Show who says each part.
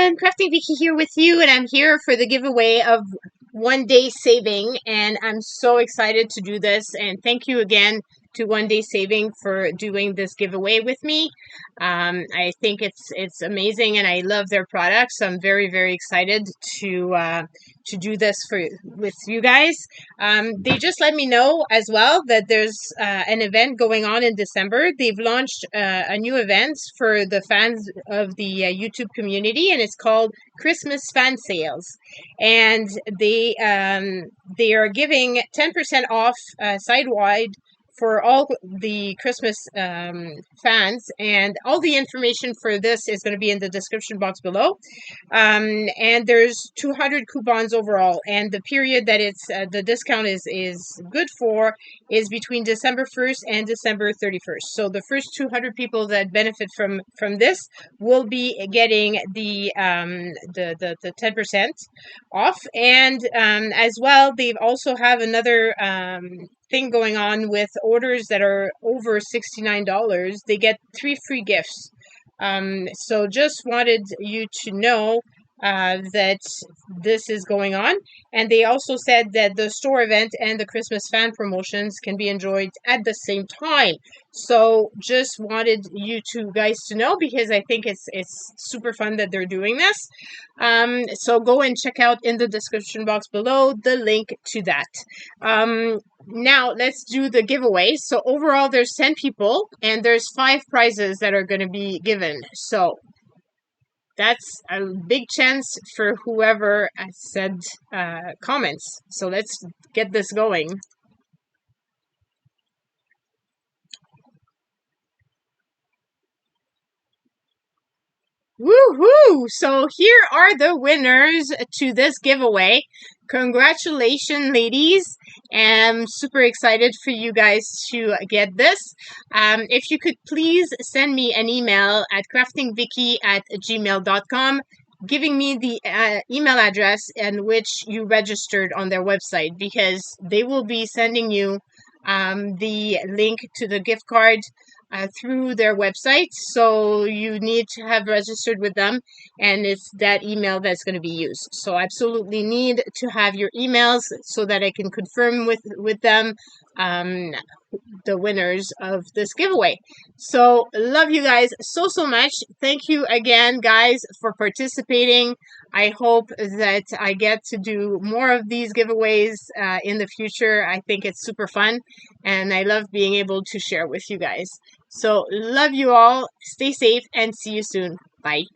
Speaker 1: everyone, Crafting Vicky here with you, and I'm here for the giveaway of One Day Saving, and I'm so excited to do this, and thank you again to One Day Saving for doing this giveaway with me. I think it's amazing, and I love their products. So I'm very excited to do this with you guys. They just let me know as well that there's an event going on in December. They've launched a new event for the fans of the YouTube community, and it's called Christmas Fan Sales. And they are giving 10% off side-wide for all the Christmas fans, and all the information for this is going to be in the description box below. And there's 200 coupons overall, and the period that it's the discount is good for is between December 1st and December 31st. So the first 200 people that benefit from this will be getting the 10% off, and as well, they also have another thing going on with orders that are over $69. They get 3 free gifts. So just wanted you to know that this is going on. And they also said that the store event and the Christmas fan promotions can be enjoyed at the same time. So just wanted you guys to know, because I think it's super fun that they're doing this. So go and check out in the description box below the link to that. Now let's do the giveaway. So overall there's 10 people, and there's 5 prizes that are going to be given. So that's a big chance for whoever said comments. So let's get this going. Woohoo! So here are the winners to this giveaway. Congratulations, ladies. I'm super excited for you guys to get this. If you could please send me an email at craftingvicky@gmail.com, giving me the email address in which you registered on their website, because they will be sending you the link to the gift card through their website. So you need to have registered with them, and it's that email that's going to be used. So I absolutely need to have your emails so that I can confirm with them the winners of this giveaway. So love you guys so much. Thank you again, guys, for participating. I hope that I get to do more of these giveaways in the future. I think it's super fun, and I love being able to share with you guys. So love you all. Stay safe and see you soon. Bye.